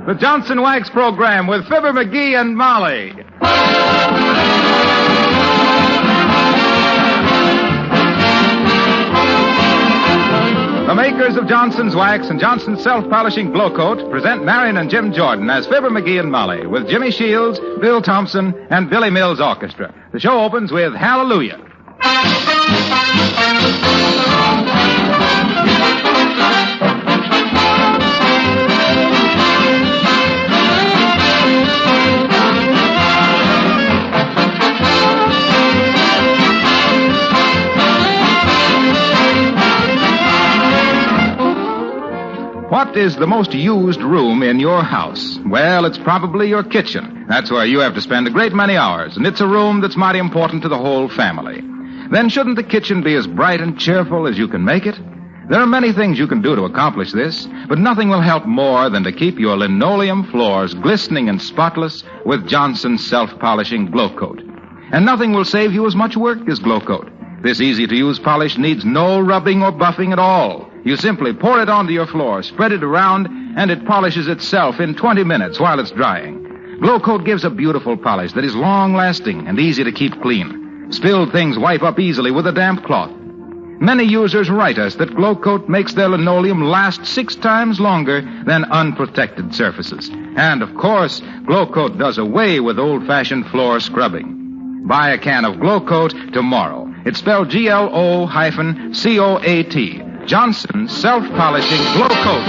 the Johnson Wax Program with Fibber McGee and Molly. The makers of Johnson's Wax and Johnson's Self-Polishing Glow Coat present Marion and Jim Jordan as Fibber McGee and Molly with Jimmy Shields, Bill Thompson, and Billy Mills Orchestra. The show opens with Hallelujah. What is the most used room in your house? Well, it's probably your kitchen. That's where you have to spend a great many hours, and it's a room that's mighty important to the whole family. Then shouldn't the kitchen be as bright and cheerful as you can make it? There are many things you can do to accomplish this, but nothing will help more than to keep your linoleum floors glistening and spotless with Johnson's Self-Polishing Glow Coat. And nothing will save you as much work as Glow Coat. This easy-to-use polish needs no rubbing or buffing at all. You simply pour it onto your floor, spread it around, and it polishes itself in 20 minutes while it's drying. Glow Coat gives a beautiful polish that is long-lasting and easy to keep clean. Spilled things wipe up easily with a damp cloth. Many users write us that Glow Coat makes their linoleum last 6 times longer than unprotected surfaces. And, of course, Glow Coat does away with old-fashioned floor scrubbing. Buy a can of Glow Coat tomorrow. It's spelled GLO-COAT. Johnson's Self-Polishing Glow Coat.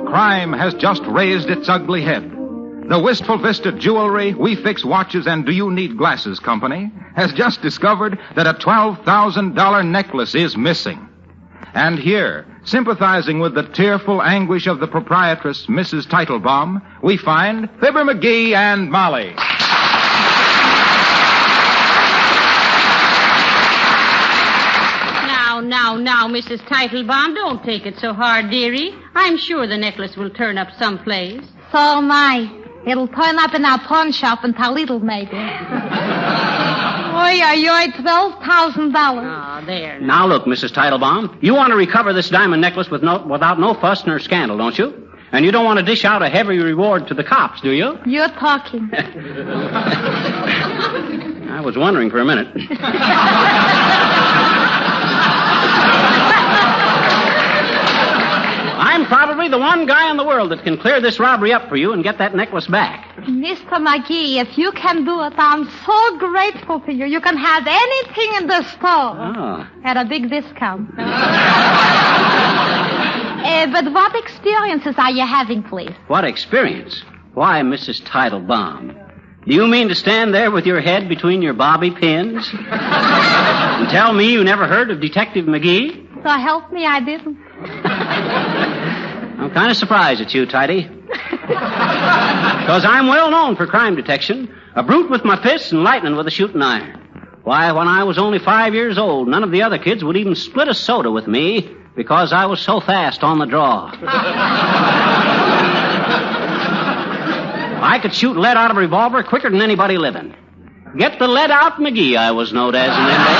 Crime has just raised its ugly head. The Wistful Vista Jewelry, We Fix Watches, and Do You Need Glasses Company has just discovered that a $12,000 necklace is missing. And here, sympathizing with the tearful anguish of the proprietress, Mrs. Teitelbaum, we find Fibber McGee and Molly. Now, Mrs. Teitelbaum, don't take it so hard, dearie. I'm sure the necklace will turn up someplace. So am I. It'll turn up in our pawn shop in Toledo, maybe. $12,000. Oh, there. Now, look, Mrs. Teitelbaum, you want to recover this diamond necklace without no fuss nor scandal, don't you? And you don't want to dish out a heavy reward to the cops, do you? You're talking. I was wondering for a minute. I'm probably the one guy in the world that can clear this robbery up for you and get that necklace back. Mr. McGee, if you can do it, I'm so grateful to you. You can have anything in the store. Oh. At a big discount. But what experiences are you having, please? What experience? Why, Mrs. Teitelbaum, do you mean to stand there with your head between your bobby pins and tell me you never heard of Detective McGee? So help me, I didn't. I'm kind of surprised at you, Tidy. Because I'm well known for crime detection. A brute with my fists and lightning with a shooting iron. Why, when I was only 5 years old, none of the other kids would even split a soda with me because I was so fast on the draw. I could shoot lead out of a revolver quicker than anybody living. Get the lead out, McGee, I was known as in them days.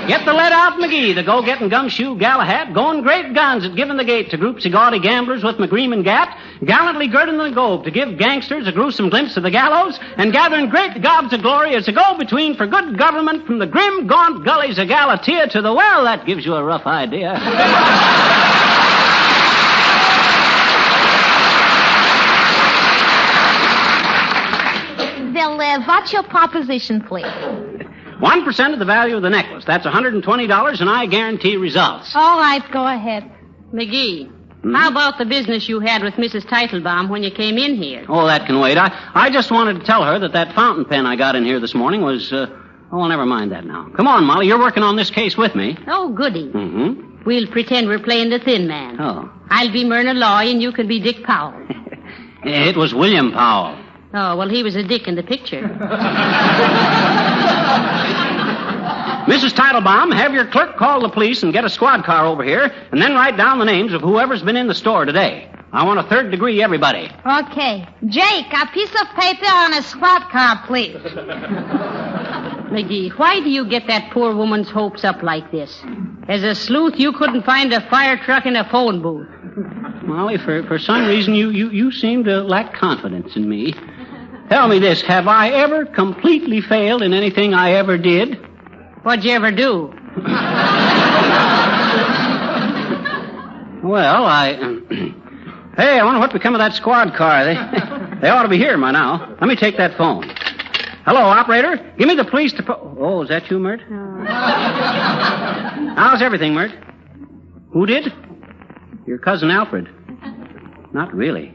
Get the lead out, McGee, the go-getting gumshoe Galahad, going great guns at giving the gate to groups of gaudy gamblers with McGream and Gat, gallantly girding the gobe to give gangsters a gruesome glimpse of the gallows, and gathering great gobs of glory as a go-between for good government from the grim, gaunt gullies of Galatea to the well. That gives you a rough idea. Well, what's your proposition, please? 1% of the value of the necklace. That's $120, and I guarantee results. All right, go ahead. McGee, How about the business you had with Mrs. Teitelbaum when you came in here? Oh, that can wait. I just wanted to tell her that fountain pen I got in here this morning was, never mind that now. Come on, Molly, you're working on this case with me. Oh, goody. Mm-hmm. We'll pretend we're playing the thin man. Oh. I'll be Myrna Loy and you can be Dick Powell. It was William Powell. Oh, well, he was a dick in the picture. Mrs. Teitelbaum, have your clerk call the police and get a squad car over here, and then write down the names of whoever's been in the store today. I want a third degree, everybody. Okay. Jake, a piece of paper on a squad car, please. McGee, why do you get that poor woman's hopes up like this? As a sleuth, you couldn't find a fire truck in a phone booth. Molly, for some reason, you seem to lack confidence in me. Tell me this, have I ever completely failed in anything I ever did? What'd you ever do? Well, Hey, I wonder what become of that squad car. They ought to be here by now. Let me take that phone. Hello, operator. Give me the police to... Oh, is that you, Mert? How's everything, Mert? Who did? Your cousin Alfred. Not really.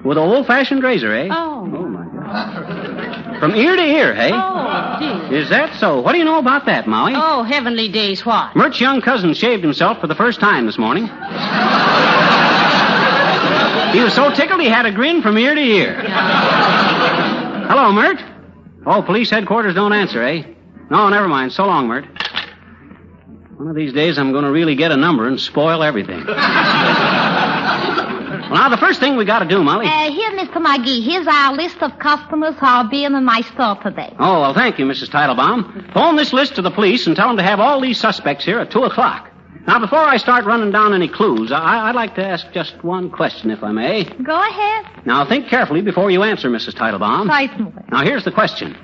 With an old-fashioned razor, eh? Oh. Oh, my God. From ear to ear, eh? Oh, dear. Is that so? What do you know about that, Molly? Oh, heavenly days, what? Mert's young cousin shaved himself for the first time this morning. He was so tickled he had a grin from ear to ear. Hello, Mert. Oh, police headquarters don't answer, eh? No, never mind. So long, Mert. One of these days I'm going to really get a number and spoil everything. Well, now, the first thing we got to do, Molly... Here, Mr. McGee. Here's our list of customers who are being in my store today. Oh, well, thank you, Mrs. Teitelbaum. Phone this list to the police and tell them to have all these suspects here at 2 o'clock. Now, before I start running down any clues, I'd like to ask just one question, if I may. Go ahead. Now, think carefully before you answer, Mrs. Teitelbaum. Certainly. Now, here's the question.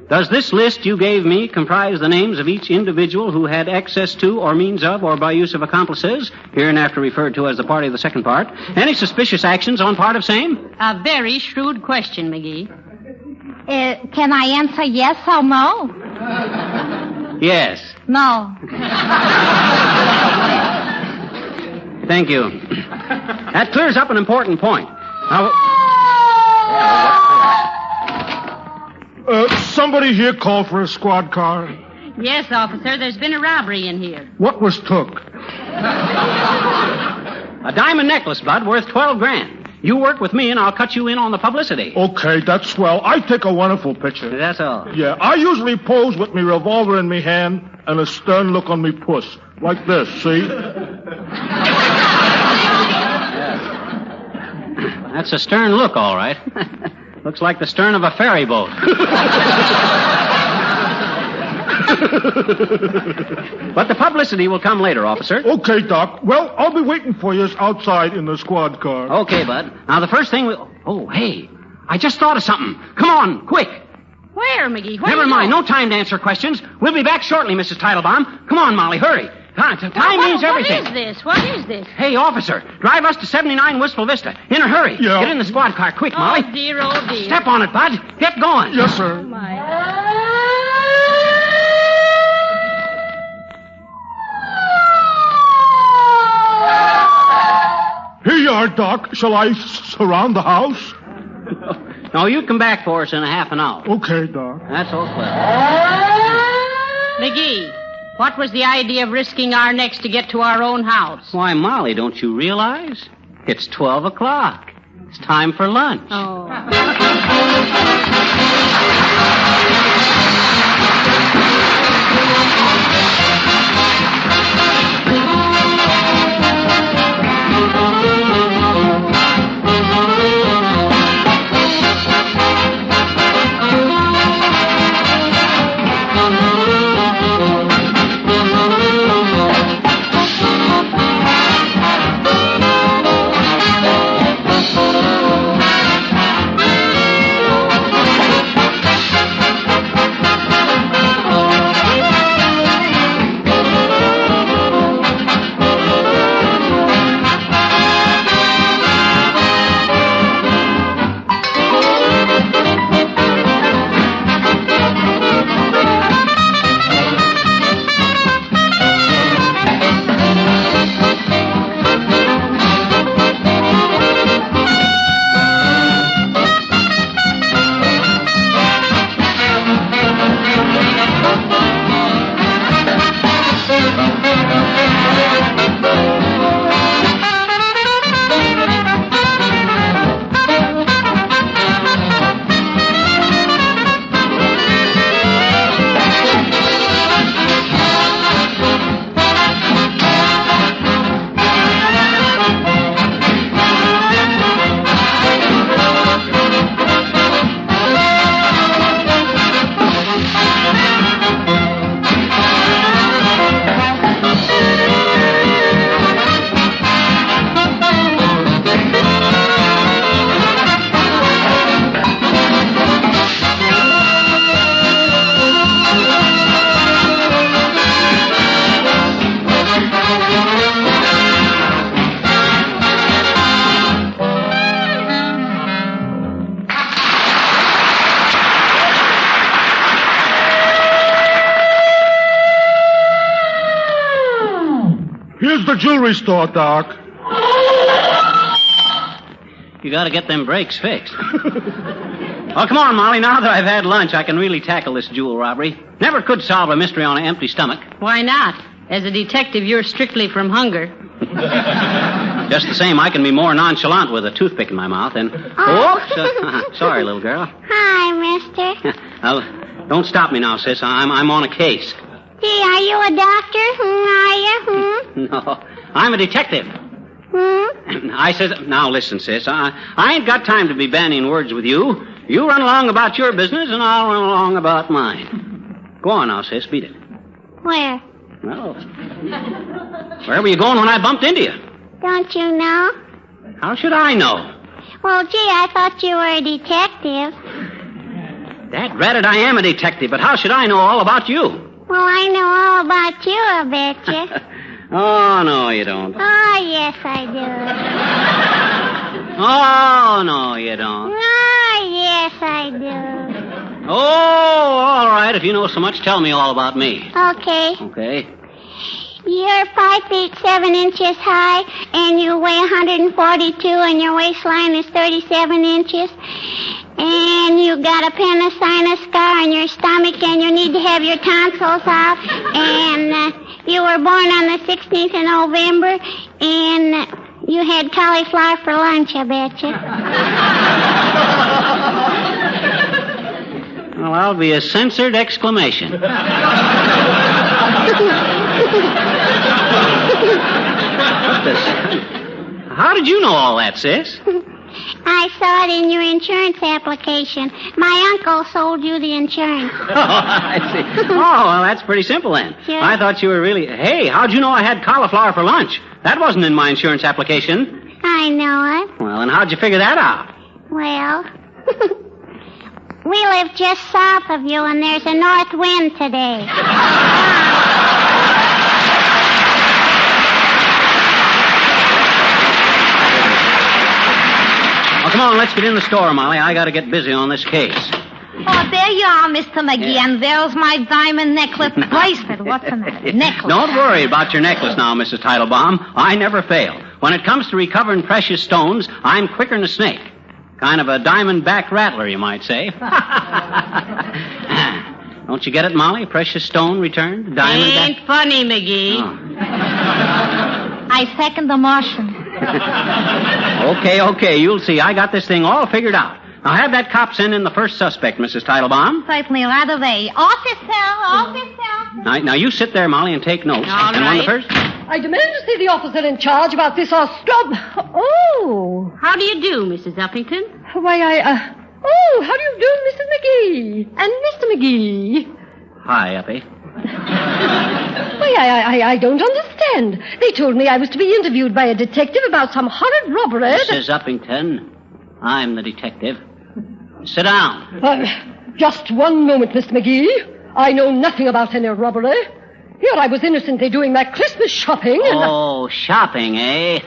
Does this list you gave me comprise the names of each individual who had access to or means of or by use of accomplices, hereinafter referred to as the party of the second part, any suspicious actions on part of same? A very shrewd question, McGee. Can I answer yes or no? Yes. No. Thank you. That clears up an important point. Now... Somebody here called for a squad car. Yes, officer, there's been a robbery in here. What was took? A diamond necklace, Bud, worth $12,000. You work with me and I'll cut you in on the publicity. Okay, that's swell. I take a wonderful picture. That's all. Yeah, I usually pose with me revolver in me hand and a stern look on me puss. Like this, see? That's a stern look, all right. Looks like the stern of a ferry boat. But the publicity will come later, officer. Okay, Doc. Well, I'll be waiting for you outside in the squad car. Okay, Bud. Now, the first thing we... Oh, hey. I just thought of something. Come on, quick. Where, McGee? Where Never mind. No time to answer questions. We'll be back shortly, Mrs. Teitelbaum. Come on, Molly. Hurry. Time means everything. What is this? What is this? Hey, officer. Drive us to 79 Wistful Vista. In a hurry. Yeah. Get in the squad car. Quick, Molly. Oh, dear, oh, dear. Step on it, Bud. Get going. Yes, sir. Oh, my. Here you are, Doc. Shall I surround the house? No, you come back for us in a half an hour. Okay, Doc. That's all clear. McGee, what was the idea of risking our necks to get to our own house? Why, Molly, don't you realize? It's 12 o'clock. It's time for lunch. Oh. the jewelry store, Doc. You gotta get them brakes fixed. Well, come on, Molly. Now that I've had lunch, I can really tackle this jewel robbery. Never could solve a mystery on an empty stomach. Why not? As a detective, you're strictly from hunger. Just the same, I can be more nonchalant with a toothpick in my mouth and... sorry, little girl. Hi, mister. Now, don't stop me now, sis. I'm on a case. Gee, are you a doctor? Are you? No, I'm a detective. I said, now listen, sis, I ain't got time to be bandying words with you. You run along about your business, and I'll run along about mine. Go on now, sis, beat it. Where? Well, where were you going when I bumped into you? Don't you know? How should I know? Well, gee, I thought you were a detective. That ratted, I am a detective, but how should I know all about you? Well, I know all about you, I betcha. Oh, no, you don't. Oh, yes, I do. Oh, no, you don't. Oh, yes, I do. Oh, all right. If you know so much, tell me all about me. Okay. Okay. You're 5 feet 7 inches high, and you weigh 142, and your waistline is 37 inches. And you got a appendicitis scar on your stomach, and you need to have your tonsils out. And you were born on the 16th of November, and you had cauliflower for lunch, I betcha. Well, I'll be a censored exclamation. How did you know all that, sis? I saw it in your insurance application. My uncle sold you the insurance. Oh, I see. Oh, well, that's pretty simple then. Sure. I thought you were really... Hey, how'd you know I had cauliflower for lunch? That wasn't in my insurance application. I know it. Well, and how'd you figure that out? Well, we live just south of you, and there's a north wind today. Well, come on, let's get in the store, Molly. I gotta get busy on this case. Oh, there you are, Mr. McGee, and there's my diamond necklace bracelet. What's the matter? Necklace. Don't worry about your necklace now, Mrs. Teitelbaum. I never fail. When it comes to recovering precious stones, I'm quicker than a snake. Kind of a diamond-back rattler, you might say. Don't you get it, Molly? Precious stone returned? Diamond Ain't funny, McGee. Oh. I second the motion. Okay, you'll see. I got this thing all figured out. Now have that cop send in the first suspect, Mrs. Teitelbaum. Certainly, right away. Officer. Now you sit there, Molly, and take notes. All and right. on the first... I demand to see the officer in charge about this scrub. Oh. How do you do, Mrs. Uppington? Why, Oh, how do you do, Mrs. McGee? And Mr. McGee? Hi, Uppy. Why, I don't understand. They told me I was to be interviewed by a detective about some horrid robbery. Mrs. Uppington, I'm the detective. Sit down. Just one moment, Mr. McGee. I know nothing about any robbery. Here I was innocently doing my Christmas shopping and... Oh, shopping, eh?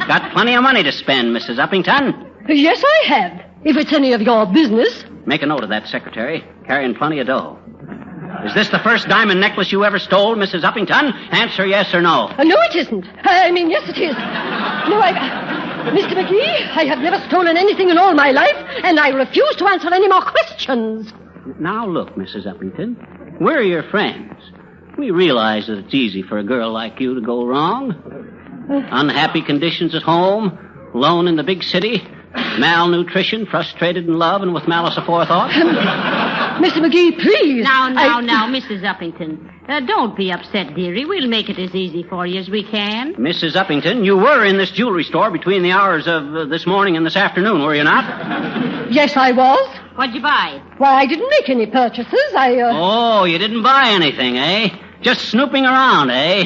Got plenty of money to spend, Mrs. Uppington. Yes, I have. If it's any of your business. Make a note of that, Secretary. Carrying plenty of dough. Is this the first diamond necklace you ever stole, Mrs. Uppington? Answer yes or no. No, it isn't. Yes, it is. No, Mr. McGee, I have never stolen anything in all my life, and I refuse to answer any more questions. Now, look, Mrs. Uppington. We're your friends. We realize that it's easy for a girl like you to go wrong. Unhappy conditions at home, alone in the big city, malnutrition, frustrated in love, and with malice aforethought. Mr. McGee, please. Now, Mrs. Uppington. Don't be upset, dearie. We'll make it as easy for you as we can. Mrs. Uppington, you were in this jewelry store between the hours of this morning and this afternoon, were you not? Yes, I was. What'd you buy? Why, I didn't make any purchases. Oh, you didn't buy anything, eh? Just snooping around, eh?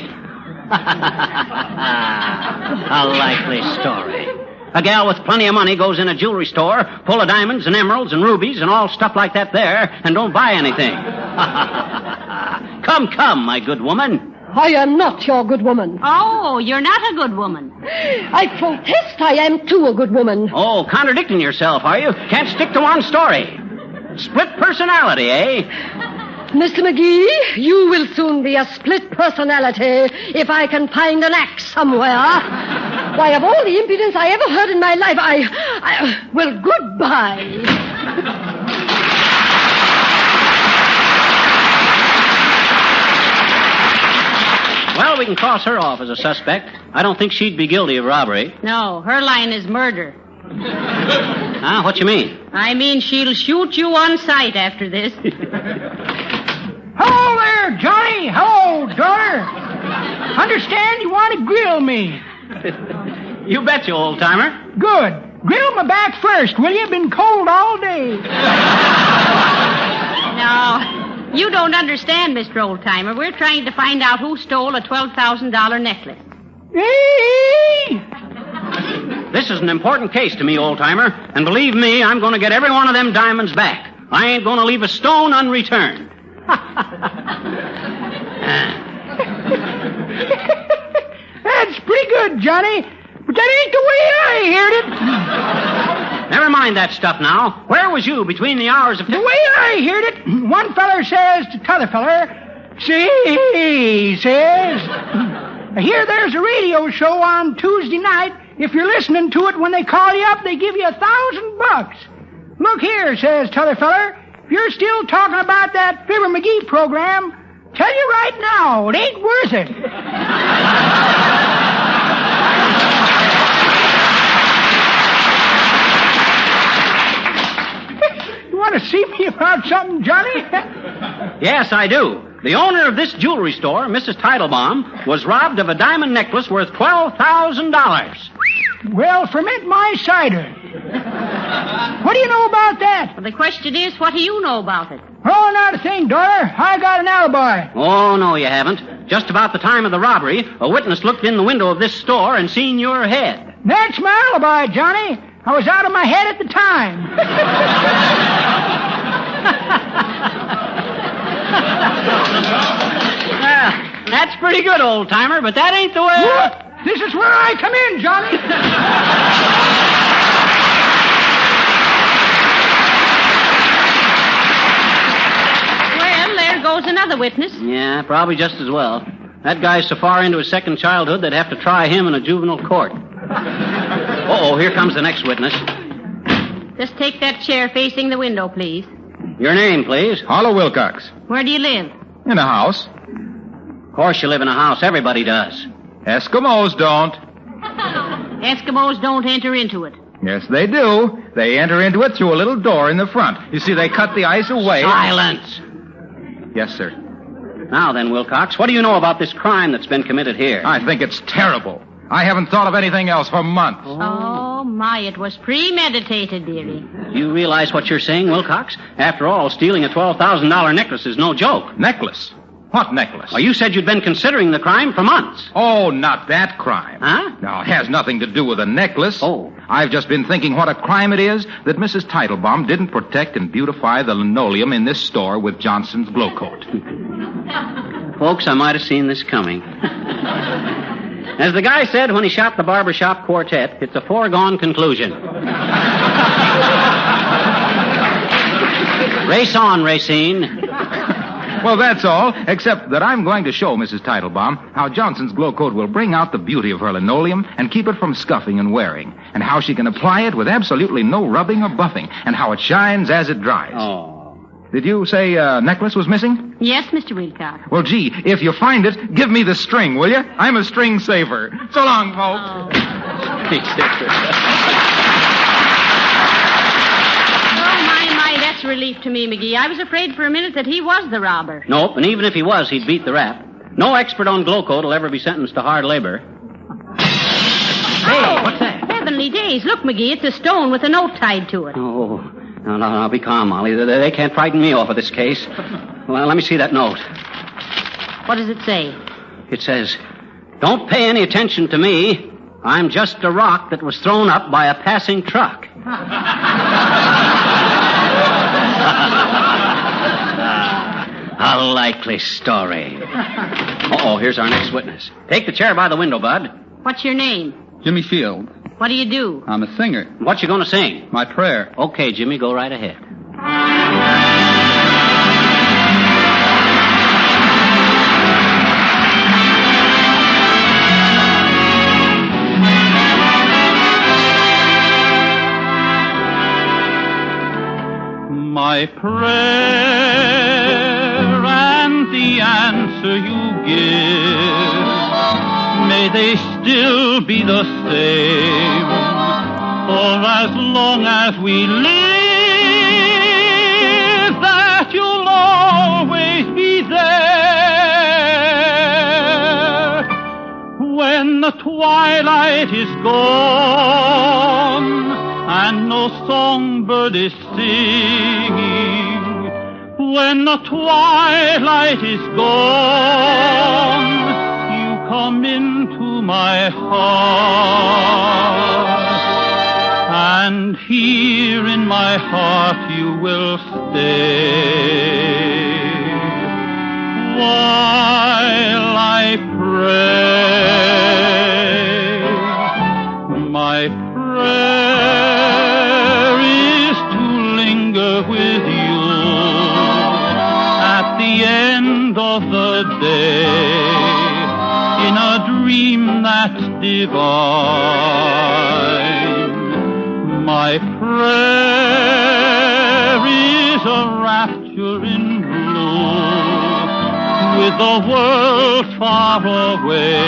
A likely story. A gal with plenty of money goes in a jewelry store, full of diamonds and emeralds and rubies and all stuff like that there, and don't buy anything. Come, my good woman. I am not your good woman. Oh, you're not a good woman. I protest I am too a good woman. Oh, contradicting yourself, are you? Can't stick to one story. Split personality, eh? Mr. McGee, you will soon be a split personality if I can find an axe somewhere. Why, of all the impudence I ever heard in my life, well, goodbye. Well, we can cross her off as a suspect. I don't think she'd be guilty of robbery. No, her line is murder. Huh? What you mean? I mean, she'll shoot you on sight after this. Hello there, Johnny. Hello, daughter. Understand you want to grill me. You betcha, old-timer. Good. Grill my back first, will you? Been cold all day. No, you don't understand, Mr. Oldtimer. We're trying to find out who stole a $12,000 necklace. Hey! This is an important case to me, old-timer. And believe me, I'm going to get every one of them diamonds back. I ain't going to leave a stone unreturned. That's pretty good, Johnny. But that ain't the way I heard it. Never mind that stuff now. Where was you between the hours of... The way I heard it, one feller says to t'other feller, see, he says, I hear there's a radio show on Tuesday night. If you're listening to it when they call you up, they give you $1,000. Look here, says t'other feller, if you're still talking about that Fibber McGee program, tell you right now, it ain't worth it. You want to see me about something, Johnny? Yes, I do. The owner of this jewelry store, Mrs. Teitelbaum, was robbed of a diamond necklace worth $12,000. Well, ferment my cider. What do you know about that? Well, the question is, what do you know about it? Oh, not a thing, daughter. I got an alibi. Oh, no, you haven't. Just about the time of the robbery, a witness looked in the window of this store and seen your head. That's my alibi, Johnny. I was out of my head at the time. Well, that's pretty good, old-timer, but that ain't the way... What? This is where I come in, Johnny. Well, there goes another witness. Yeah, probably just as well. That guy's so far into his second childhood, they'd have to try him in a juvenile court. Uh-oh, here comes the next witness. Just take that chair facing the window, please. Your name, please. Harlow Wilcox. Where do you live? In a house. Of course you live in a house. Everybody does. Eskimos don't. Eskimos don't enter into it. Yes, they do. They enter into it through a little door in the front. You see, they cut the ice away. Silence. Yes, sir. Now then, Wilcox, what do you know about this crime that's been committed here? I think it's terrible. I haven't thought of anything else for months. Oh, my, it was premeditated, dearie. You realize what you're saying, Wilcox? After all, stealing a $12,000 necklace is no joke. Necklace? What necklace? Well, you said you'd been considering the crime for months. Oh, not that crime. Huh? No, it has nothing to do with a necklace. Oh. I've just been thinking what a crime it is that Mrs. Teitelbaum didn't protect and beautify the linoleum in this store with Johnson's glow coat. Folks, I might have seen this coming. As the guy said when he shot the barbershop quartet, it's a foregone conclusion. Race on, Racine. Well, that's all, except that I'm going to show Mrs. Teitelbaum how Johnson's glow coat will bring out the beauty of her linoleum and keep it from scuffing and wearing, and how she can apply it with absolutely no rubbing or buffing, and how it shines as it dries. Oh. Did you say a necklace was missing? Yes, Mr. Wilcox. Well, gee, if you find it, give me the string, will you? I'm a string saver. So long, folks. That's a relief to me, McGee. I was afraid for a minute that he was the robber. Nope, and even if he was, he'd beat the rap. No expert on glow coat will ever be sentenced to hard labor. Hey, what's that? Heavenly days. Look, McGee, it's a stone with a note tied to it. Oh, no, be calm, Molly. They can't frighten me off of this case. Well, let me see that note. What does it say? It says, "Don't pay any attention to me. I'm just a rock that was thrown up by a passing truck." A likely story. Uh-oh, here's our next witness. Take the chair by the window, Bud. What's your name? Jimmy Field. What do you do? I'm a singer. What you gonna sing? My prayer. Okay, Jimmy, go right ahead. my prayer and the answer you give, may they still be the same for as long as we live, that you'll always be there. When the twilight is gone and no songbird is singing, when the twilight is gone, you come into my heart, and here in my heart you will stay while I pray. My prayer is to linger with you at the end of the day in a dream that's divine. My prayer is a rapture in blue with the world far away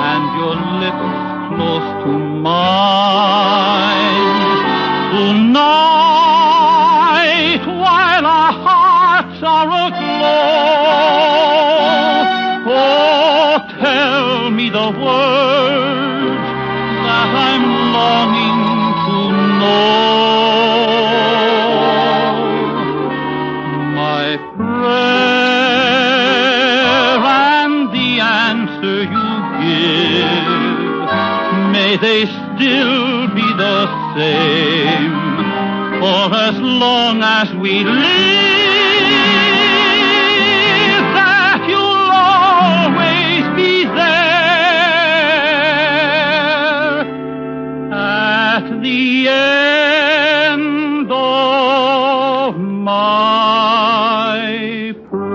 and your lips close to mine. Tonight, while our hearts are aglow, oh, tell me the words that I'm longing to know. My prayer and the answer you give, may they still be the same for as long as we live, that you'll always be there at the end of my prayer.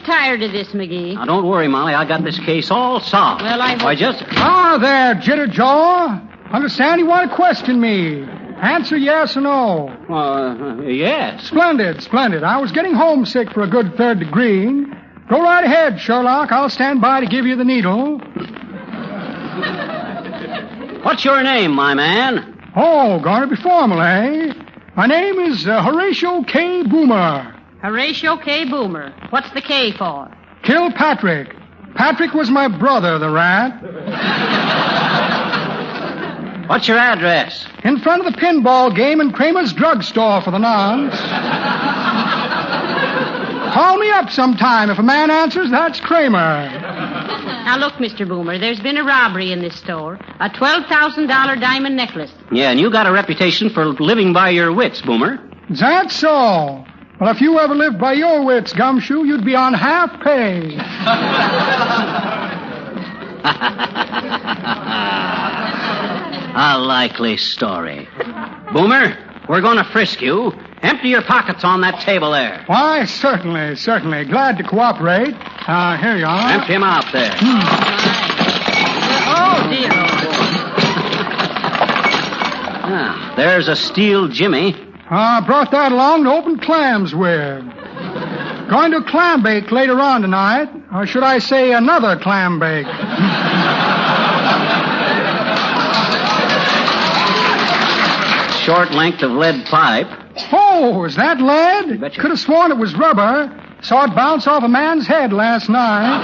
Tired of this, McGee. Now, don't worry, Molly. I got this case all solved. Well, Why, just... Ah, there, Jitterjaw. Understand you want to question me. Answer yes or no. Yes. Splendid, splendid. I was getting homesick for a good third degree. Go right ahead, Sherlock. I'll stand by to give you the needle. What's your name, my man? Oh, going to be formal, eh? My name is Horatio K. Boomer. Horatio K. Boomer. What's the K for? Kilpatrick. Patrick was my brother, the rat. What's your address? In front of the pinball game in Kramer's drugstore for the nonce. Call me up sometime. If a man answers, that's Kramer. Now, look, Mr. Boomer, there's been a robbery in this store. A $12,000 diamond necklace. Yeah, and you got a reputation for living by your wits, Boomer. Is that so? Well, if you ever lived by your wits, Gumshoe, you'd be on half pay. A likely story. Boomer, we're going to frisk you. Empty your pockets on that table there. Why, certainly, certainly. Glad to cooperate. Here you are. Empty them out there. Oh, dear. There's a steel jimmy. I brought that along to open clams with. Going to clam bake later on tonight. Or should I say another clam bake? Short length of lead pipe. Oh, is that lead? Betcha. Could have sworn it was rubber. Saw it bounce off a man's head last night.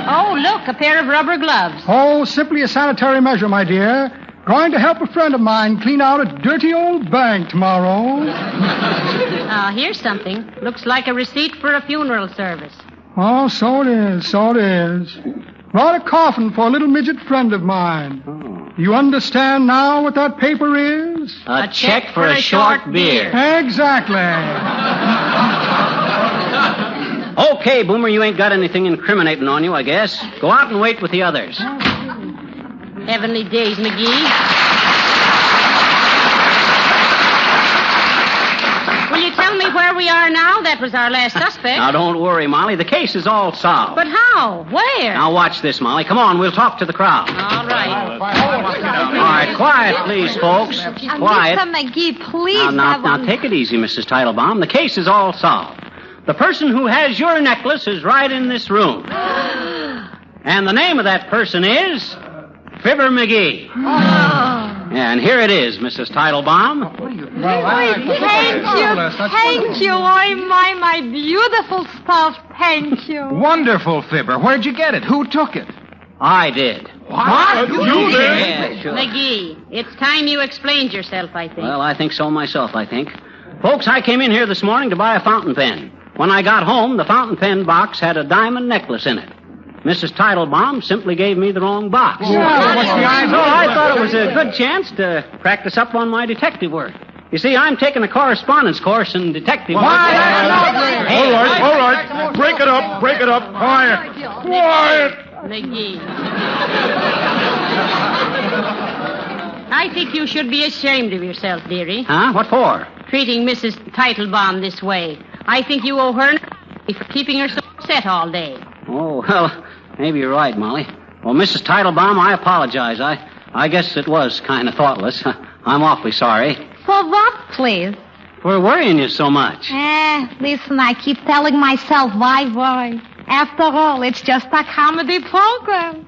Oh, look, a pair of rubber gloves. Oh, simply a sanitary measure, my dear. Going to help a friend of mine clean out a dirty old bank tomorrow. Here's something. Looks like a receipt for a funeral service. Oh, so it is, so it is. Brought a coffin for a little midget friend of mine. Oh. You understand now what that paper is? A check for a short beer. Exactly. Okay, Boomer, you ain't got anything incriminating on you, I guess. Go out and wait with the others. Heavenly days, McGee. Will you tell me where we are now? That was our last suspect. Now, don't worry, Molly. The case is all solved. But how? Where? Now, watch this, Molly. Come on, we'll talk to the crowd. All right. All right, quiet, please, folks. Quiet. Mr. McGee, please. Now, take it easy, Mrs. Teitelbaum. The case is all solved. The person who has your necklace is right in this room. And the name of that person is Fibber McGee. And here it is, Mrs. Teitelbaum. Thank you. Oh, my beautiful stuff. Thank you. Wonderful, Fibber. Where'd you get it? Who took it? I did. What? You did? Yeah, sure. McGee, it's time you explained yourself, I think. Well, I think so myself, I think. Folks, I came in here this morning to buy a fountain pen. When I got home, the fountain pen box had a diamond necklace in it. Mrs. Teitelbaum simply gave me the wrong box. So I thought it was a good chance to practice up on my detective work. You see, I'm taking a correspondence course in detective work. All right. Break it up. Quiet. McGee. I think you should be ashamed of yourself, dearie. Huh? What for? Treating Mrs. Teitelbaum this way. I think you owe her for keeping her so upset all day. Oh, well, maybe you're right, Molly. Well, Mrs. Teitelbaum, I apologize. I guess it was kind of thoughtless. I'm awfully sorry. For what, please? For worrying you so much. Listen, I keep telling myself, why worry? After all, it's just a comedy program.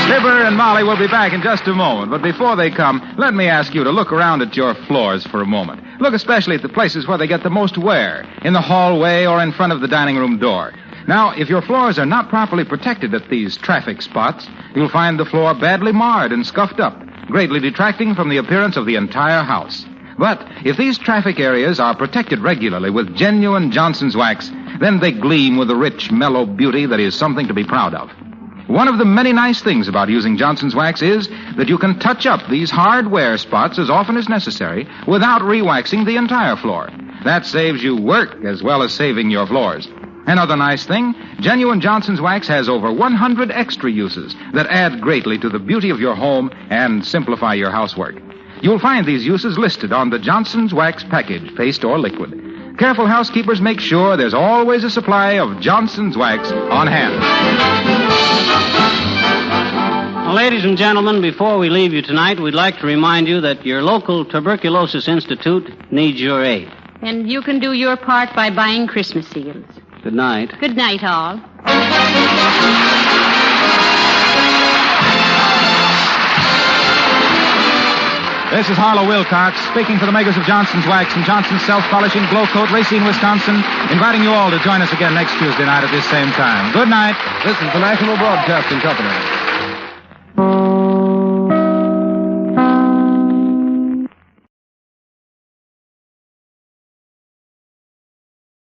Fibber and Molly will be back in just a moment, but before they come, let me ask you to look around at your floors for a moment. Look especially at the places where they get the most wear, in the hallway or in front of the dining room door. Now, if your floors are not properly protected at these traffic spots, you'll find the floor badly marred and scuffed up, greatly detracting from the appearance of the entire house. But if these traffic areas are protected regularly with genuine Johnson's wax, then they gleam with a rich, mellow beauty that is something to be proud of. One of the many nice things about using Johnson's wax is that you can touch up these hard wear spots as often as necessary without re-waxing the entire floor. That saves you work as well as saving your floors. Another nice thing, genuine Johnson's wax has over 100 extra uses that add greatly to the beauty of your home and simplify your housework. You'll find these uses listed on the Johnson's Wax package, paste or liquid. Careful housekeepers make sure there's always a supply of Johnson's Wax on hand. Well, ladies and gentlemen, before we leave you tonight, we'd like to remind you that your local Tuberculosis Institute needs your aid. And you can do your part by buying Christmas seals. Good night. Good night, all. This is Harlow Wilcox, speaking for the makers of Johnson's Wax and Johnson's Self-Polishing Glow Coat, Racine, Wisconsin, inviting you all to join us again next Tuesday night at this same time. Good night. This is the National Broadcasting Company.